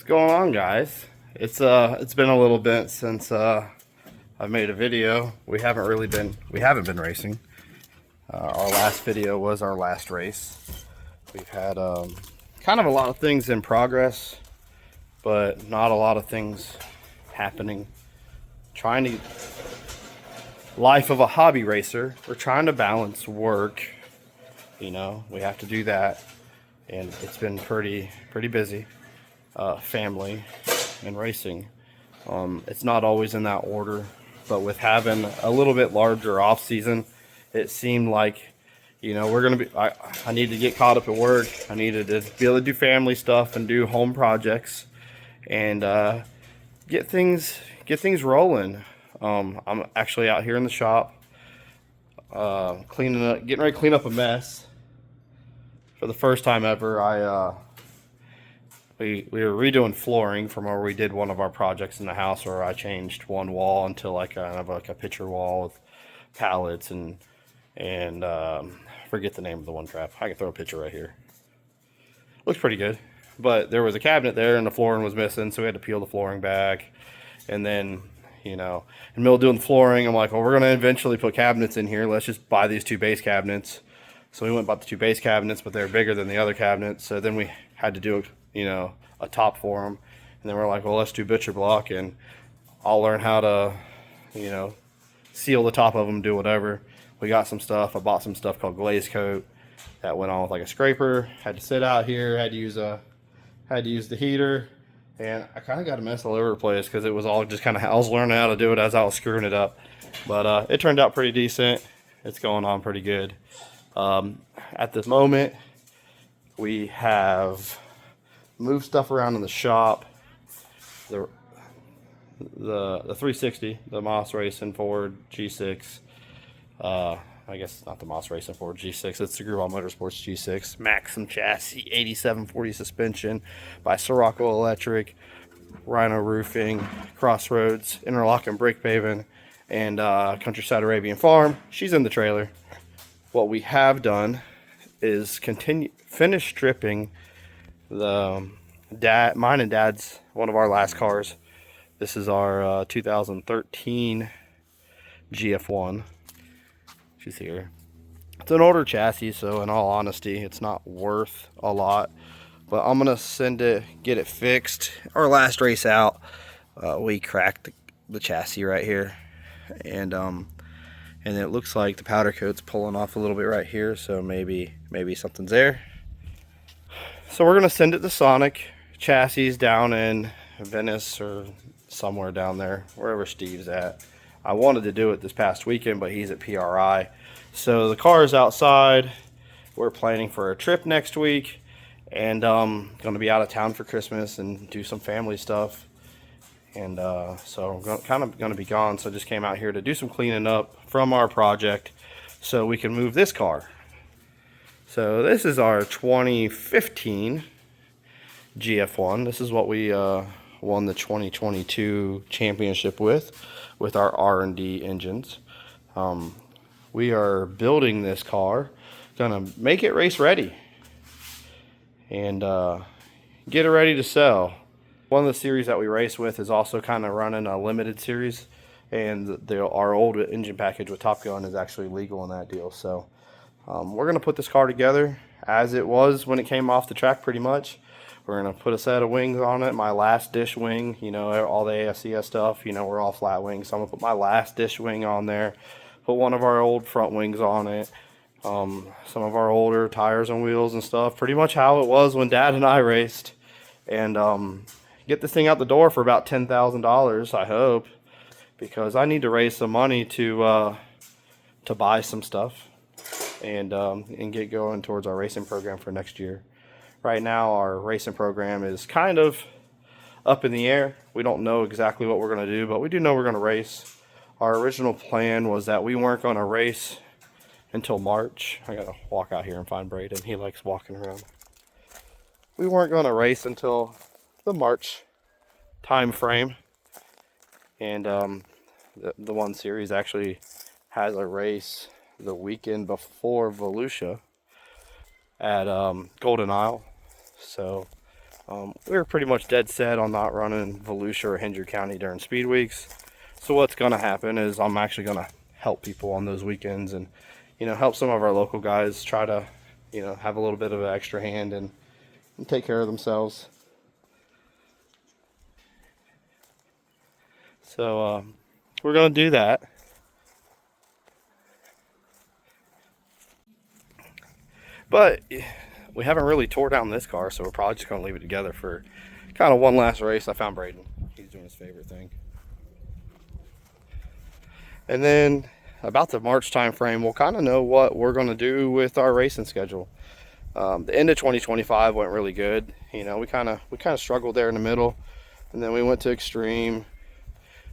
going on, guys? It's been a little bit since I've made a video. We haven't been racing. Our last video was our last race. We've had kind of a lot of things in progress, but not a lot of things happening. Trying to life of a hobby racer. We're trying to balance work. You know, we have to do that, and it's been pretty busy. Family and racing. It's not always in that order, but with having a little bit larger off season, it seemed like, you know, we're gonna be. I need to get caught up at work. I needed to be able to do family stuff and do home projects, and get things rolling. I'm actually out here in the shop, cleaning up, getting ready to clean up a mess. For the first time ever, we were redoing flooring from where we did one of our projects in the house, where I changed one wall into like a picture wall with pallets and forget the name of the one trap. I can throw a picture right here. Looks pretty good, but there was a cabinet there and the flooring was missing, so we had to peel the flooring back. And then, you know, in the middle of doing the flooring, I'm like, well, we're gonna eventually put cabinets in here. Let's just buy these two base cabinets. So we went and bought the two base cabinets, but they're bigger than the other cabinets. So then we had to do, you know, a top for them. And then we're like, well, let's do butcher block, and I'll learn how to, you know, seal the top of them, do whatever. We got some stuff. I bought some stuff called glaze coat that went on with like a scraper. Had to sit out here. Had to use the heater, and I kind of got a mess all over the place because it was all just kind of, I was learning how to do it as I was screwing it up. But it turned out pretty decent. It's going on pretty good. At this moment, we have moved stuff around in the shop. The 360, the Moss Racing Ford G6. I guess it's not the Moss Racing Ford G6. It's the Groovon Motorsports G6. Maxim chassis, 8740 suspension by Sirocco Electric, Rhino Roofing, Crossroads, Interlock and Brake Paving, and Countryside Arabian Farm. She's in the trailer. What we have done is finish stripping mine and Dad's, one of our last cars. This is our 2013 GF1. She's here. It's an older chassis, so in all honesty, it's not worth a lot. But I'm gonna get it fixed. Our last race out, we cracked the chassis right here, and it looks like the powder coat's pulling off a little bit right here, so maybe something's there. So we're gonna send it to Sonic Chassis down in Venice or somewhere down there, wherever Steve's at. I wanted to do it this past weekend, but he's at PRI. So the car is outside. We're planning for a trip next week, and gonna be out of town for Christmas and do some family stuff. And so I'm kind of going to be gone, so I just came out here to do some cleaning up from our project so we can move this car. So this is our 2015 GF1. This is what we won the 2022 championship with our R&D engines. We are building this car, gonna make it race ready, and get it ready to sell. One of the series that we race with is also kind of running a limited series, and our old engine package with Top Gun is actually legal in that deal. So we're going to put this car together as it was when it came off the track, pretty much. We're going to put a set of wings on it. My last dish wing, you know, all the ASCS stuff, you know, we're all flat wings. So I'm going to put my last dish wing on there, put one of our old front wings on it, some of our older tires and wheels and stuff, pretty much how it was when Dad and I raced. And get this thing out the door for about $10,000, I hope, because I need to raise some money to buy some stuff and get going towards our racing program for next year. Right now, our racing program is kind of up in the air. We don't know exactly what we're going to do, but we do know we're going to race. Our original plan was that we weren't going to race until March. I got to walk out here and find Braden. He likes walking around. We weren't going to race until the March time frame, and the one series actually has a race the weekend before Volusia at Golden Isle. So We were pretty much dead set on not running Volusia or Hendry County during speed weeks. So what's going to happen is I'm actually going to help people on those weekends and, help some of our local guys try to, have a little bit of an extra hand and take care of themselves. So we're going to do that. But we haven't really tore down this car, so we're probably just going to leave it together for kind of one last race. I found Braden. He's doing his favorite thing. And then about the March time frame, we'll kind of know what we're going to do with our racing schedule. The end of 2025 went really good. We kind of struggled there in the middle, and then we went to Extreme,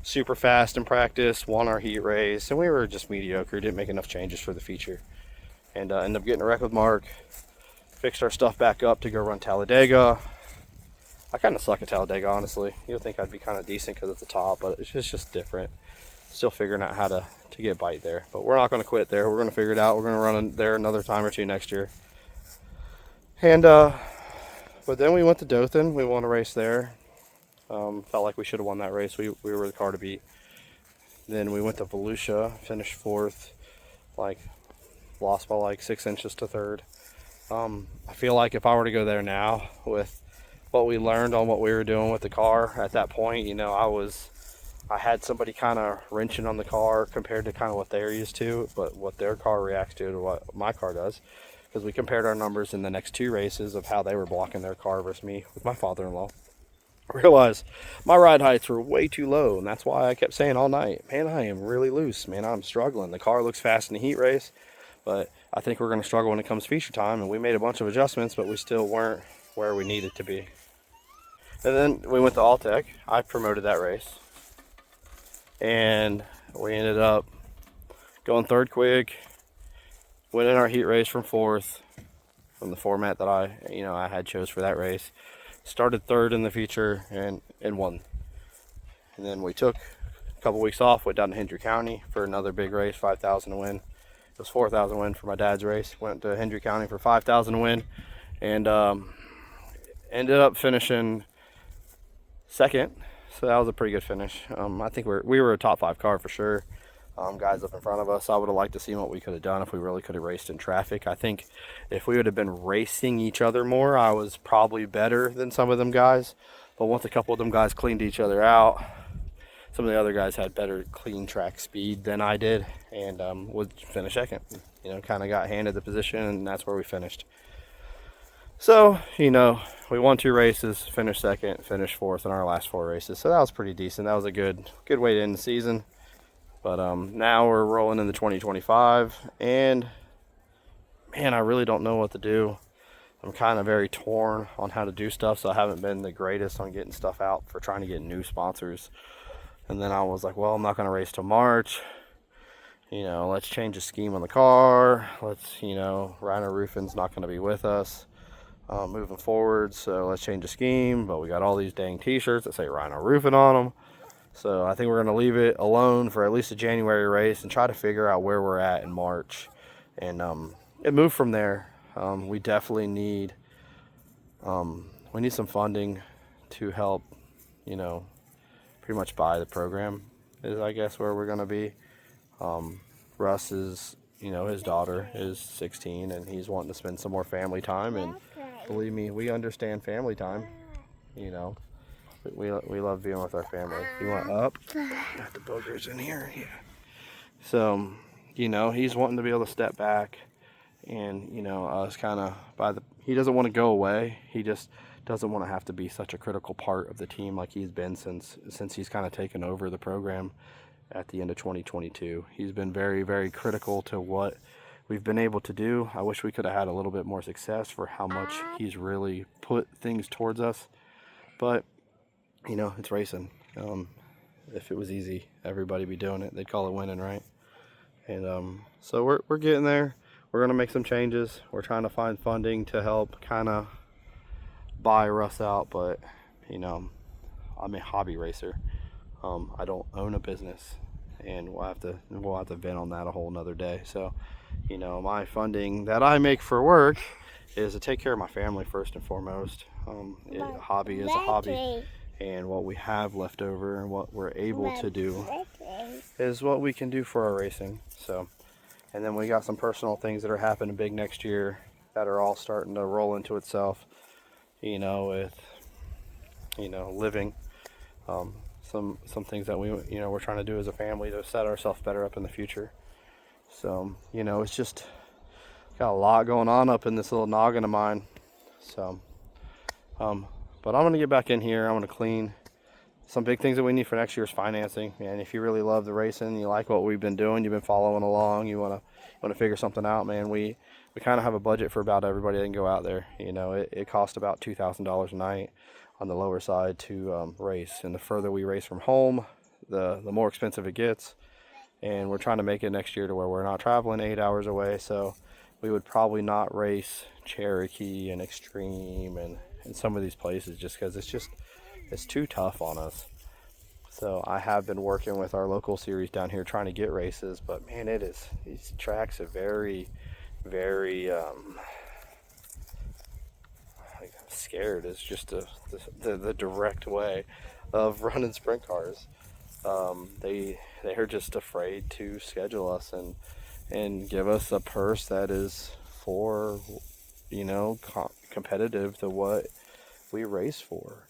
super fast in practice, won our heat race, and we were just mediocre. Didn't make enough changes for the feature, and ended up getting a wreck with Mark. Fixed our stuff back up to go run Talladega. I kind of suck at Talladega, honestly. You'd think I'd be kind of decent because it's the top, but it's just different. Still figuring out how to get bite there, but we're not going to quit there. We're going to figure it out. We're going to run there another time or two next year. And but then we went to Dothan. We won a race there. Felt like we should have won that race. We were the car to beat. Then we went to Volusia, finished 4th, lost by 6 inches to 3rd. I feel like if I were to go there now with what we learned on what we were doing with the car at that point, I had somebody kind of wrenching on the car compared to kind of what they're used to, but what their car reacts to what my car does, because we compared our numbers in the next 2 races of how they were blocking their car versus me with my father-in-law. I realized my ride heights were way too low, and that's why I kept saying all night, man, I am really loose, man, I'm struggling. The car looks fast in the heat race, but I think we're going to struggle when it comes feature time, and we made a bunch of adjustments, but we still weren't where we needed to be. And then we went to Alltech. I promoted that race, and we ended up going 3rd quick, winning our heat race from 4th from the format that I had chose for that race. Started 3rd in the feature and won. And then we took a couple weeks off, went down to Hendry County for another big race, 5,000 to win. It was 4,000 win for my dad's race. Went to Hendry County for 5,000 win, and ended up finishing 2nd. So that was a pretty good finish. I think we were a top 5 car for sure. Guys up in front of us. I would have liked to see what we could have done if we really could have raced in traffic. I think if we would have been racing each other more, I was probably better than some of them guys. But once a couple of them guys cleaned each other out, some of the other guys had better clean track speed than I did, and would finish 2nd. Kind of got handed the position, and that's where we finished. So, we won 2 races, finished 2nd, finished 4th in our last 4 races. So that was pretty decent. That was a good way to end the season. But now we're rolling into 2025, and man, I really don't know what to do. I'm kind of very torn on how to do stuff, so I haven't been the greatest on getting stuff out for trying to get new sponsors. And then I was like, well, I'm not going to race till March. Let's change the scheme on the car. Rhino Roofing's not going to be with us moving forward, so let's change the scheme. But we got all these dang t-shirts that say Rhino Roofing on them. So I think we're going to leave it alone for at least a January race and try to figure out where we're at in March. And move from there. We definitely need some funding to help, pretty much buy the program is, I guess, where we're going to be. Russ is, his daughter is 16, and he's wanting to spend some more family time. And believe me, we understand family time. We love being with our family. You want up? Got the boogers in here. Yeah. So, he's wanting to be able to step back, and us kind of he doesn't want to go away. He just doesn't want to have to be such a critical part of the team like he's been since he's kind of taken over the program at the end of 2022. He's been very, very critical to what we've been able to do. I wish we could have had a little bit more success for how much he's really put things towards us. But, it's racing. If it was easy, everybody be doing it. They'd call it winning, right? And so we're getting there. We're going to make some changes. We're trying to find funding to help kind of buy Russ out, but I'm a hobby racer. I don't own a business, and we'll have to vent on that a whole nother day. So my funding that I make for work is to take care of my family first and foremost. A hobby is a hobby, and what we have left over and what we're able to do is what we can do for our racing. So, and then we got some personal things that are happening big next year that are all starting to roll into itself, you know, with, you know, living, some things that we, you know, we're trying to do as a family to set ourselves better up in the future. So, you know, it's just got a lot going on up in this little noggin of mine. So, but I'm going to get back in here. I'm going to clean. Some big things that we need for next year's financing. And if you really love the racing, you like what we've been doing, you've been following along, you want to figure something out, man, we kind of have a budget for about everybody that can go out there. You know, it costs about $2,000 a night on the lower side to race. And the further we race from home, the more expensive it gets. And we're trying to make it next year to where we're not traveling 8 hours away. So we would probably not race Cherokee and Extreme and some of these places just because it's too tough on us. So I have been working with our local series down here trying to get races, but man, these tracks are very, very, I'm scared. It's just the direct way of running sprint cars. They're just afraid to schedule us and give us a purse that is for, you know, competitive to what we race for.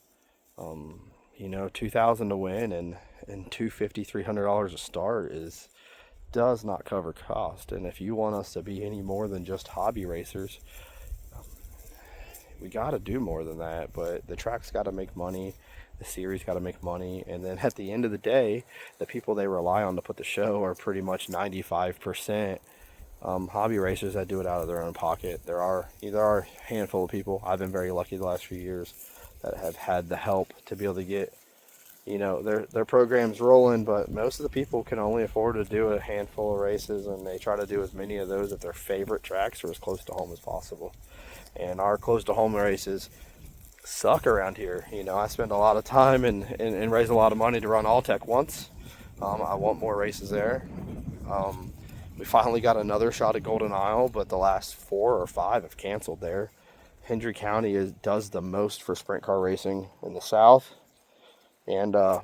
You know, $2,000 to win and $250, $300 a start does not cover cost. And if you want us to be any more than just hobby racers, we got to do more than that. But the track's got to make money, the series got to make money, and then at the end of the day, the people they rely on to put the show are pretty much 95% hobby racers that do it out of their own pocket. There are a handful of people. I've been very lucky the last few years that have had the help to be able to get, you know, their programs rolling, but most of the people can only afford to do a handful of races, and they try to do as many of those at their favorite tracks or as close to home as possible. And our close to home races suck around here. You know, I spend a lot of time and raise a lot of money to run Alltech once. I want more races there. We finally got another shot at Golden Isle, but the last 4 or 5 have canceled there. Hendry County does the most for sprint car racing in the South. And I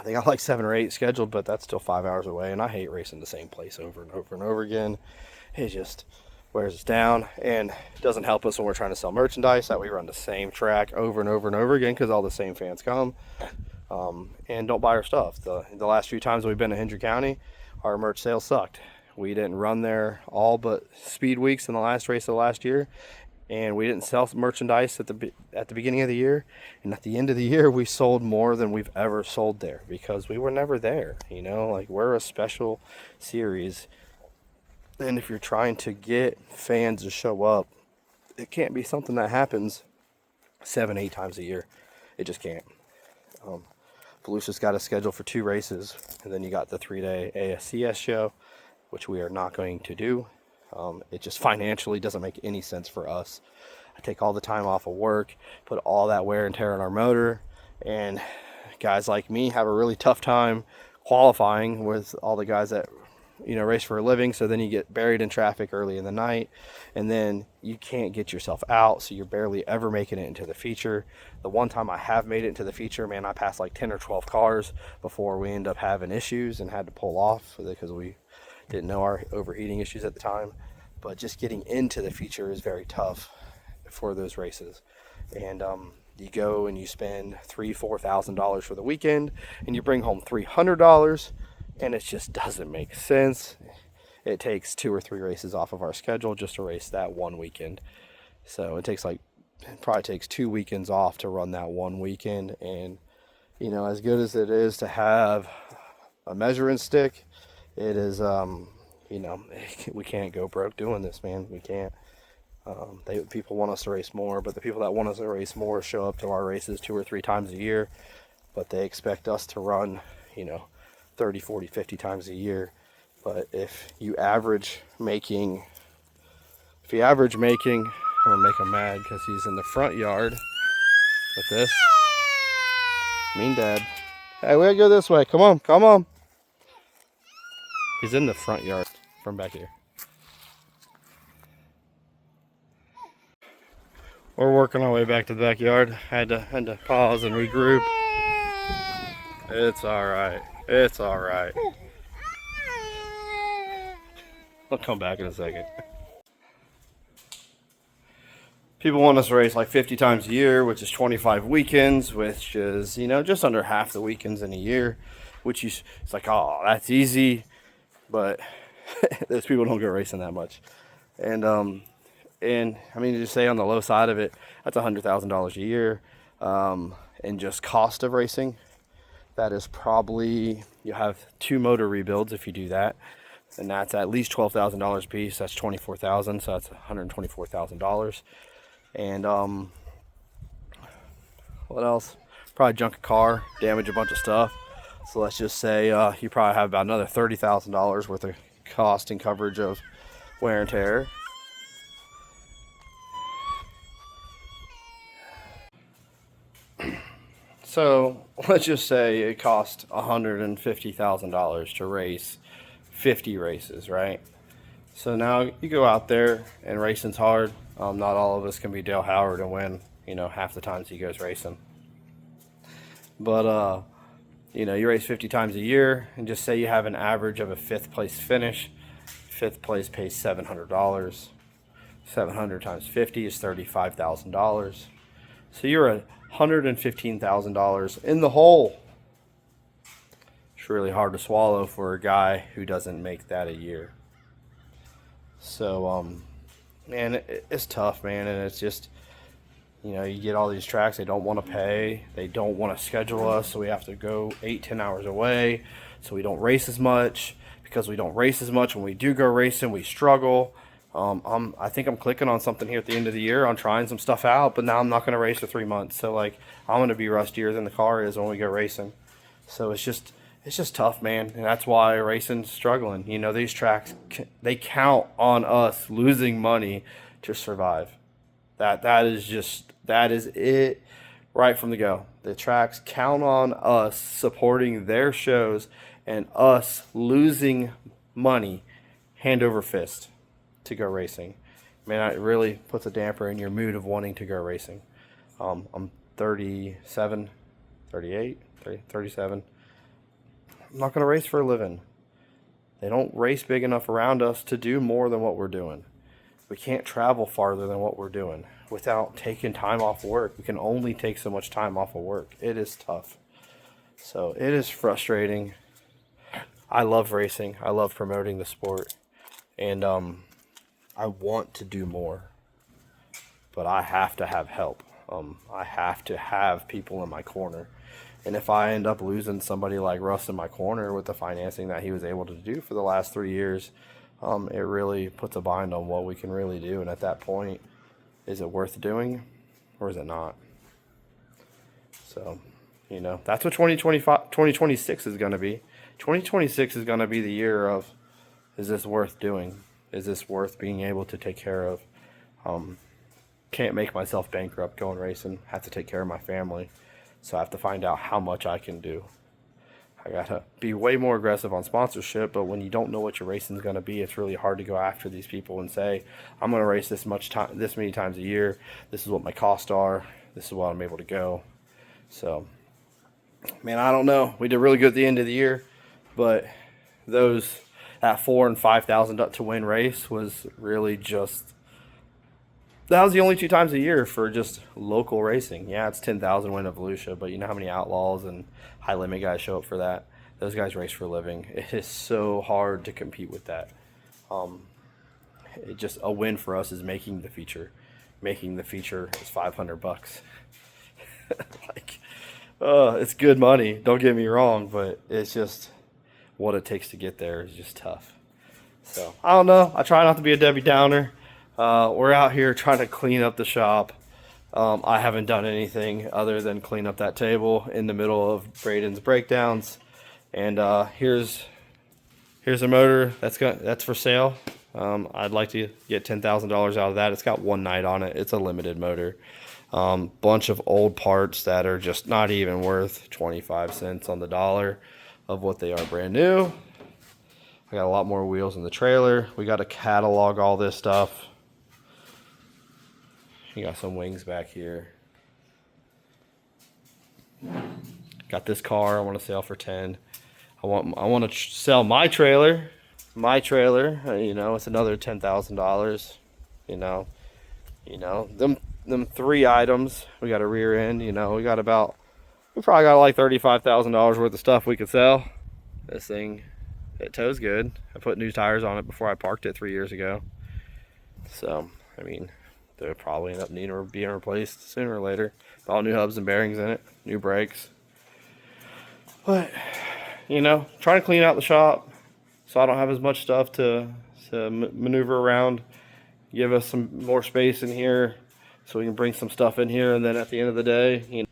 think I like 7 or 8 scheduled, but that's still 5 hours away. And I hate racing the same place over and over and over again. It just wears us down, and it doesn't help us when we're trying to sell merchandise that we run the same track over and over and over again because all the same fans come and don't buy our stuff. The last few times we've been to Hendry County, our merch sales sucked. We didn't run there all but speed weeks in the last race of last year, and we didn't sell merchandise at the beginning of the year, and at the end of the year we sold more than we've ever sold there because we were never there. You know, like, we're a special series, and if you're trying to get fans to show up, it can't be something that happens 7-8 times a year. It just can't. Volusia's got a schedule for 2 races, and then you got the 3-day ASCS show, which we are not going to do. It just financially doesn't make any sense for us. I take all the time off of work, put all that wear and tear on our motor, and guys like me have a really tough time qualifying with all the guys that, you know, race for a living. So then you get buried in traffic early in the night, and then you can't get yourself out, so you're barely ever making it into the feature. The one time I have made it into the feature, man, I passed like 10 or 12 cars before we end up having issues and had to pull off because we didn't know our overheating issues at the time. But just getting into the feature is very tough for those races. And you go and you spend $3,000-$4,000 for the weekend, and you bring home $300, and it just doesn't make sense. It takes 2 or 3 races off of our schedule just to race that one weekend. So it probably takes 2 weekends off to run that one weekend. And, you know, as good as it is to have a measuring stick, it is, you know, we can't go broke doing this, man. We can't. People want us to race more, but the people that want us to race more show up to our races 2 or 3 times a year, but they expect us to run, you know, 30, 40, 50 times a year. But if you average making, I'm gonna make him mad because he's in the front yard with this. Mean dad. Hey, we gotta go this way. Come on. He's in the front yard from back here. We're working our way back to the backyard. Had to pause and regroup. It's all right. It's all right. I'll come back in a second. People want us to race like 50 times a year, which is 25 weekends, which is, you know, just under half the weekends in a year, which is, it's like, oh, that's easy. But those people don't go racing that much. And I mean, to just say on the low side of it, that's $100,000 a year. And just cost of racing, that is probably, you have 2 motor rebuilds if you do that. And that's at least $12,000 a piece. That's $24,000, so that's $124,000. And what else? Probably junk a car, damage a bunch of stuff. So let's just say you probably have about another $30,000 worth of cost and coverage of wear and tear. So let's just say it cost $150,000 to race 50 races, right? So now you go out there and racing's hard. Not all of us can be Dale Howard and win, you know, half the times he goes racing. But, you know, you race 50 times a year and just say you have an average of a 5th place finish. 5th place pays $700. 700 times 50 is $35,000. So you're at $115,000 in the hole. It's really hard to swallow for a guy who doesn't make that a year. So, man, it's tough, man, and it's just, you know, you get all these tracks, they don't want to pay, they don't want to schedule us, so we have to go 8-10 hours away, so we don't race as much. Because we don't race as much, when we do go racing, we struggle. I think I'm clicking on something here at the end of the year. I'm trying some stuff out, but now I'm not going to race for 3 months. So, like, I'm going to be rustier than the car is when we go racing. So it's just tough, man. And that's why racing's struggling. You know, these tracks, they count on us losing money to survive. That is it right from the go. The tracks count on us supporting their shows and us losing money hand over fist to go racing. Man, it really puts a damper in your mood of wanting to go racing. I'm 37, 38, 37. I'm not going to race for a living. They don't race big enough around us to do more than what we're doing. We can't travel farther than what we're doing without taking time off work. We can only take so much time off of work. It is tough. So it is frustrating. I love racing. I love promoting the sport. And I want to do more. But I have to have help. I have to have people in my corner. And if I end up losing somebody like Russ in my corner with the financing that he was able to do for the last 3 years, it really puts a bind on what we can really do. And at that point, is it worth doing or is it not? So, you know, that's what 2026 is going to be. 2026 is going to be the year of, is this worth doing? Is this worth being able to take care of? Can't make myself bankrupt going racing. Have to take care of my family. So I have to find out how much I can do. I got to be way more aggressive on sponsorship, but when you don't know what your racing is going to be, it's really hard to go after these people and say, I'm going to race this many times a year. This is what my costs are. This is what I'm able to go. So, man, I don't know. We did really good at the end of the year, but that $4,000 and $5,000 to win race was really just, that was the only 2 times a year for just local racing. Yeah, it's 10,000 win at Volusia, but you know how many outlaws and high limit guys show up for that? Those guys race for a living. It is so hard to compete with that. It just, a win for us is making the feature. Making the feature is $500. Like, it's good money. Don't get me wrong, but it's just what it takes to get there is just tough. So I don't know. I try not to be a Debbie Downer. We're out here trying to clean up the shop. I haven't done anything other than clean up that table in the middle of Braden's breakdowns. And here's a motor that's for sale. I'd like to get $10,000 out of that. It's got 1 night on it. It's a limited motor. Bunch of old parts that are just not even worth 25 cents on the dollar of what they are brand new. I got a lot more wheels in the trailer. We got to catalog all this stuff. You got some wings back here. Got this car I want to sell for 10. I want to sell my trailer. My trailer, you know, it's another $10,000. You know, them 3 items. We got a rear end. You know, we probably got like $35,000 worth of stuff we could sell. This thing, it tows good. I put new tires on it before I parked it 3 years ago. So, I mean, they'll probably end up needing or being replaced sooner or later. All new hubs and bearings in it, new brakes. But, you know, trying to clean out the shop so I don't have as much stuff to maneuver around. Give us some more space in here so we can bring some stuff in here, and then at the end of the day, you know,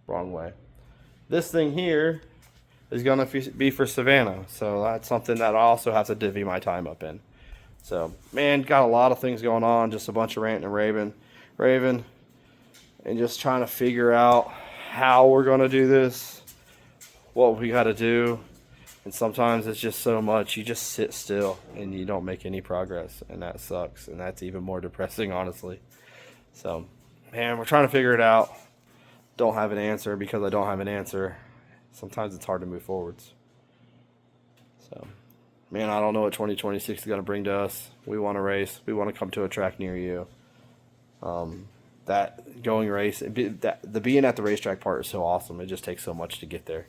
wrong way. This thing here is gonna be for Savannah, so that's something that I also have to divvy my time up in. So, man, got a lot of things going on, just a bunch of ranting and raving, and just trying to figure out how we're gonna do this, what we gotta do. And sometimes it's just so much, you just sit still and you don't make any progress, and that sucks, and that's even more depressing, honestly. So, man, we're trying to figure it out. Don't have an answer because I don't have an answer. Sometimes it's hard to move forwards. So, man, I don't know what 2026 is going to bring to us. We want to race. We want to come to a track near you. That going race, the being at the racetrack part is so awesome. It just takes so much to get there.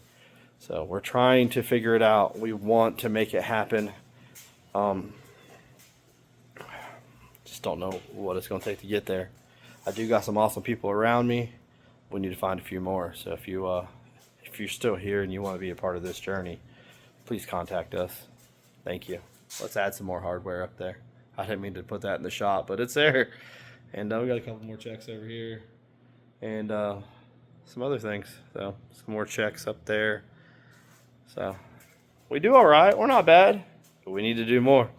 So we're trying to figure it out. We want to make it happen. Just don't know what it's going to take to get there. I do got some awesome people around me. We need to find a few more. So if you're still here and you want to be a part of this journey, please contact us. Thank you. Let's add some more hardware up there. I didn't mean to put that in the shop, but it's there. And we got a couple more checks over here, and some other things. So some more checks up there. So we do all right. We're not bad, but we need to do more.